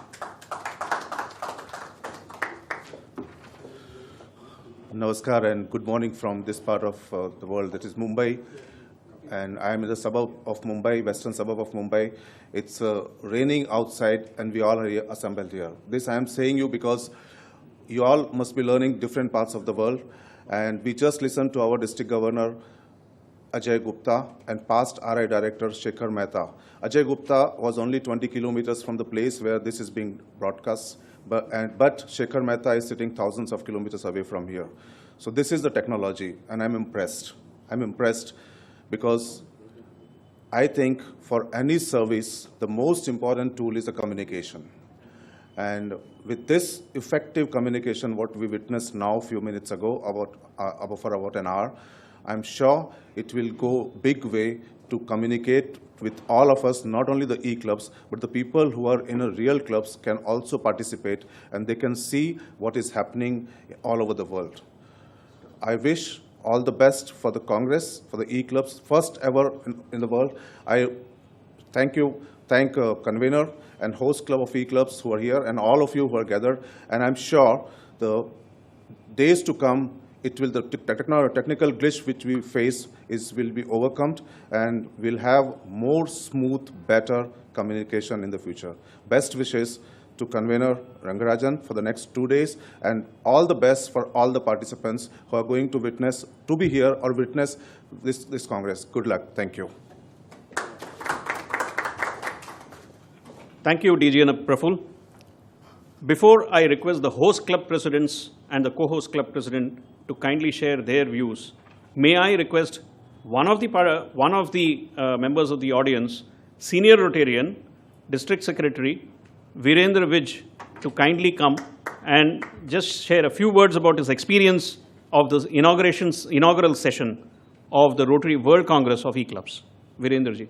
Namaskar and good morning from this part of the world, that is Mumbai. And I am in the suburb of Mumbai, western suburb of Mumbai. It's raining outside and we all are here, assembled here. This I am saying you because you all must be learning different parts of the world. And we just listened to our district governor, Ajay Gupta, and past RI director, Shekhar Mehta. Ajay Gupta was only 20 kilometers from the place where this is being broadcast. But Shekhar Mehta is sitting thousands of kilometers away from here. So this is the technology, and I'm impressed. I'm impressed because I think for any service, the most important tool is the communication. And with this effective communication, what we witnessed now a few minutes ago, for about an hour, I'm sure it will go big way to communicate with all of us, not only the e-clubs, but the people who are in a real clubs can also participate and they can see what is happening all over the world. I wish all the best for the Congress, for the e-clubs, first ever in the world. I thank convener and host club of e-clubs who are here and all of you who are gathered. And I'm sure the days to come, the technical glitch which we face will be overcome and we'll have more smooth, better communication in the future. Best wishes to convener Rangarajan for the next 2 days and all the best for all the participants who are going to be here or witness this Congress. Good luck. Thank you. Thank you, DG Praful. Before I request the host club presidents and the co-host club president to kindly share their views, may I request one of the members of the audience, Senior Rotarian, District Secretary, Virendra Vij, to kindly come and just share a few words about his experience of this inaugural session of the Rotary World Congress of E-Clubs. Virendra ji.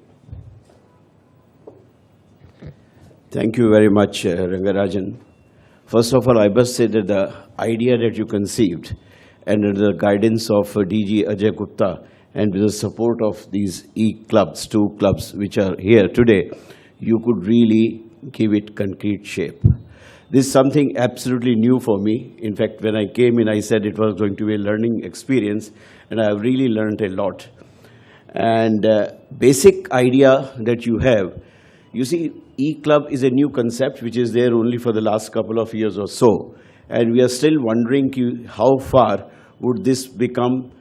Thank you very much, Rangarajan. First of all, I must say that the idea that you conceived and under the guidance of DG Ajay Gupta and with the support of these e-clubs, 2 clubs which are here today, you could really give it concrete shape. This is something absolutely new for me. In fact, when I came in, I said it was going to be a learning experience, and I have really learned a lot. And basic idea that you have, you see, e-club is a new concept which is there only for the last couple of years or so. And we are still wondering how far would this become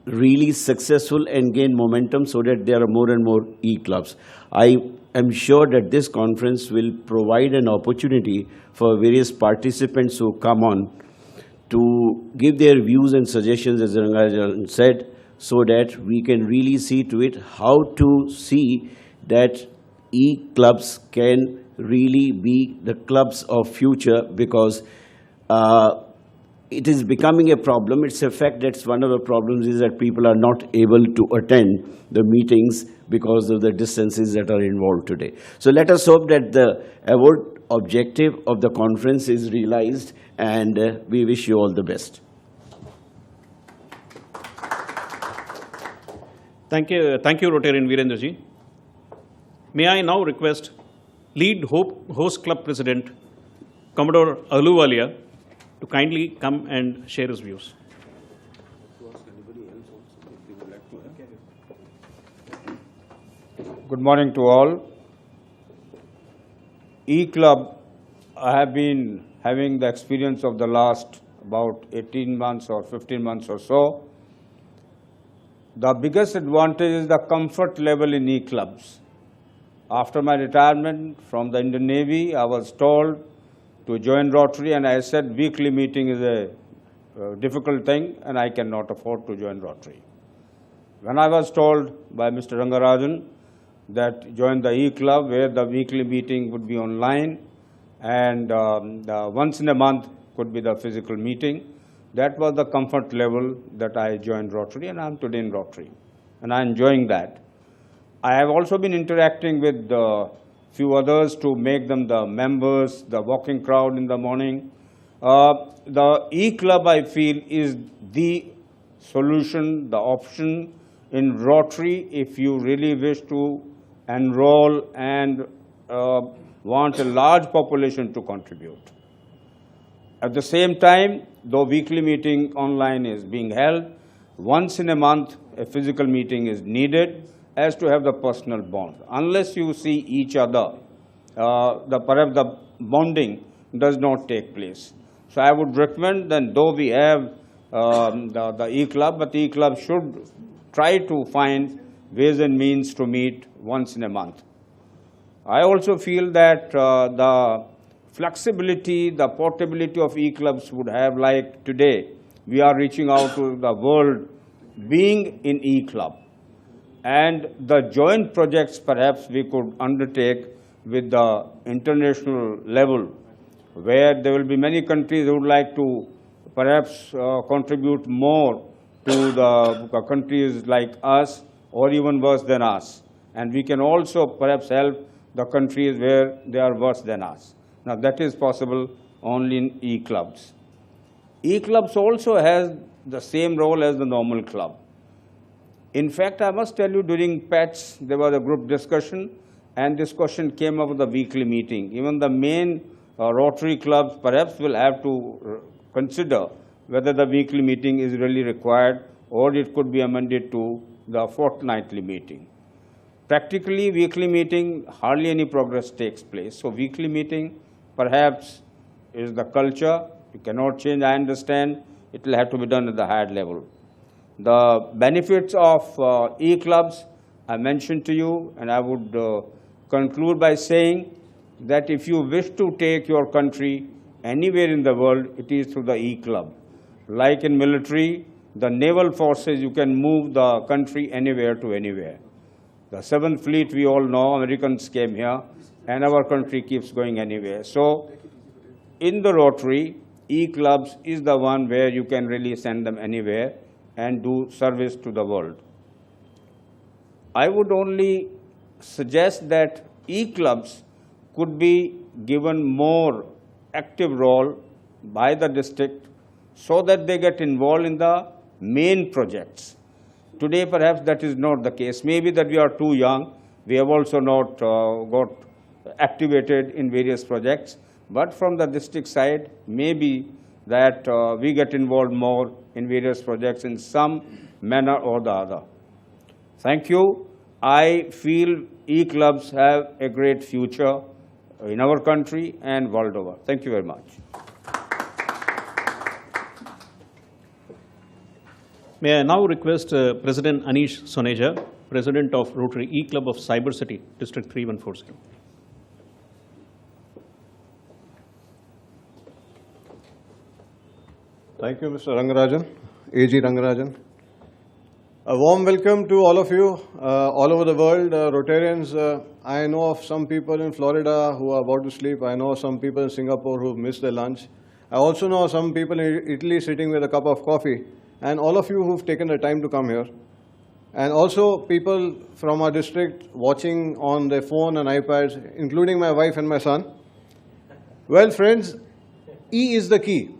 really successful and gain momentum so that there are more and more e-clubs. I am sure that this conference will provide an opportunity for various participants who come on to give their views and suggestions, as Rangarajan said, so that we can really see to it how to see that e-clubs can really be the clubs of future, because it is becoming a problem. It's a fact that one of the problems is that people are not able to attend the meetings because of the distances that are involved today. So let us hope that the award objective of the conference is realized, and we wish you all the best. Thank you, Rotarian Virendra ji. May I now request lead host club president, Commodore Ahluwalia, to kindly come and share his views. Good morning to all. E-Club, I have been having the experience of the last about 18 months or 15 months or so. The biggest advantage is the comfort level in E-Clubs. After my retirement from the Indian Navy, I was told to join Rotary, and I said weekly meeting is a difficult thing and I cannot afford to join Rotary. When I was told by Mr. Rangarajan that join the E-Club where the weekly meeting would be online and once in a month could be the physical meeting, that was the comfort level that I joined Rotary, and I am today in Rotary and I am enjoying that. I have also been interacting with a few others to make them the members, the walking crowd in the morning. The E-Club, I feel, is the solution, the option in Rotary if you really wish to enroll and want a large population to contribute. At the same time, though weekly meeting online is being held, once in a month a physical meeting is needed as to have the personal bond. Unless you see each other, perhaps the bonding does not take place. So I would recommend that though we have the E-Club, but the E-Club should try to find ways and means to meet once in a month. I also feel that the flexibility, the portability of E-Clubs would have, like today, we are reaching out to the world being in E-Club. And the joint projects perhaps we could undertake with the international level, where there will be many countries who would like to perhaps contribute more to the countries like us or even worse than us. And we can also perhaps help the countries where they are worse than us. Now that is possible only in E-Clubs. E-Clubs also has the same role as the normal club. In fact, I must tell you, during PETS, there was a group discussion, and this question came up with the weekly meeting. Even the main Rotary clubs perhaps will have to consider whether the weekly meeting is really required or it could be amended to the fortnightly meeting. Practically, weekly meeting, hardly any progress takes place. So weekly meeting perhaps is the culture. You cannot change, I understand. It will have to be done at the higher level. The benefits of E-Clubs I mentioned to you, and I would conclude by saying that if you wish to take your country anywhere in the world, it is through the E-Club. Like in military, the naval forces, you can move the country anywhere to anywhere. The 7th Fleet, we all know, Americans came here, and our country keeps going anywhere. So in the Rotary, E-Clubs is the one where you can really send them anywhere and do service to the world. I would only suggest that E-Clubs could be given more active role by the district so that they get involved in the main projects. Today, perhaps that is not the case. Maybe that we are too young. We have also not got activated in various projects. But from the district side, maybe that we get involved more in various projects in some manner or the other. Thank you. I feel E-Clubs have a great future in our country and world over. Thank you very much. May I now request President Anish Soneja, President of Rotary E-Club of Cyber City, District 3140. Thank you, Mr. Rangarajan, AG Rangarajan. A warm welcome to all of you, all over the world, Rotarians. I know of some people in Florida who are about to sleep. I know some people in Singapore who missed their lunch. I also know some people in Italy sitting with a cup of coffee. And all of you who've taken the time to come here. And also people from our district watching on their phone and iPads, including my wife and my son. Well, friends, E is the key.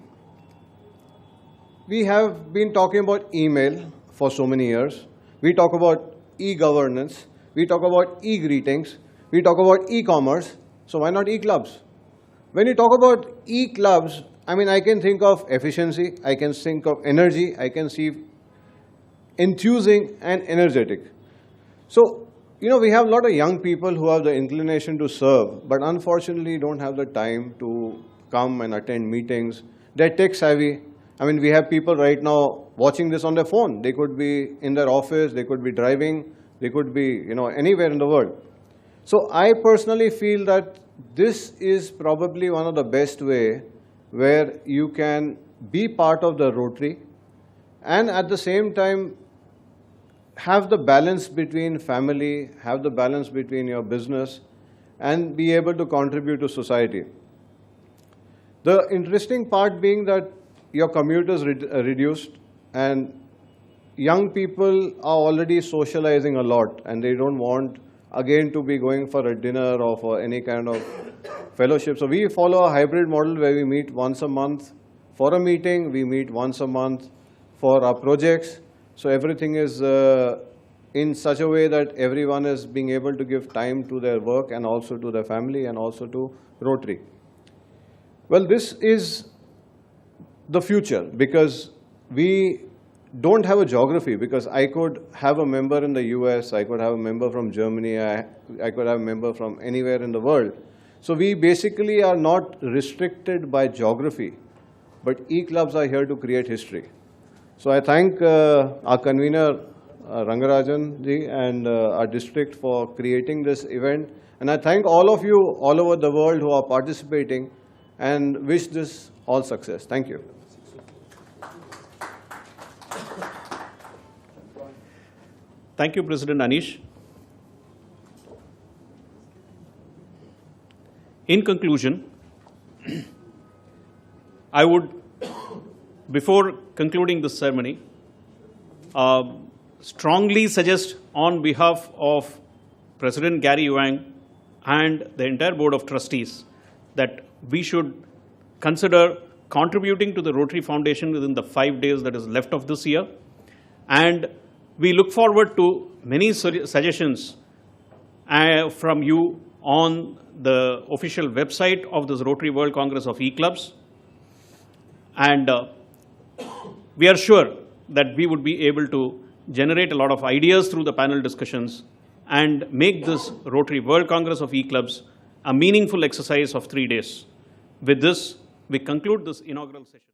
We have been talking about email for so many years. We talk about e-governance. We talk about e-greetings. We talk about e-commerce. So why not e-clubs? When you talk about e-clubs, I mean, I can think of efficiency, I can think of energy, I can see enthusing and energetic. So you know, we have a lot of young people who have the inclination to serve, but unfortunately don't have the time to come and attend meetings. They're tech savvy. I mean, we have people right now watching this on their phone. They could be in their office, they could be driving, they could be, you know, anywhere in the world. So I personally feel that this is probably one of the best way where you can be part of the Rotary and at the same time have the balance between family, have the balance between your business, and be able to contribute to society. The interesting part being that your commute is reduced, and young people are already socializing a lot, and they don't want, again, to be going for a dinner or for any kind of fellowship. So we follow a hybrid model where we meet once a month for a meeting, we meet once a month for our projects. So everything is in such a way that everyone is being able to give time to their work and also to their family and also to Rotary. Well, this is the future because we don't have a geography, because I could have a member in the US, I could have a member from Germany, I could have a member from anywhere in the world. So we basically are not restricted by geography, but e-clubs are here to create history. So I thank our convener, Rangarajan ji, and our district for creating this event. And I thank all of you all over the world who are participating and wish this all success. Thank you. Thank you, President Anish. In conclusion, I would, before concluding this ceremony, strongly suggest on behalf of President Gary Yuang and the entire Board of Trustees that we should consider contributing to the Rotary Foundation within the 5 days that is left of this year. And we look forward to many suggestions from you on the official website of this Rotary World Congress of E-Clubs. And we are sure that we would be able to generate a lot of ideas through the panel discussions and make this Rotary World Congress of E-Clubs a meaningful exercise of 3 days. With this, we conclude this inaugural session.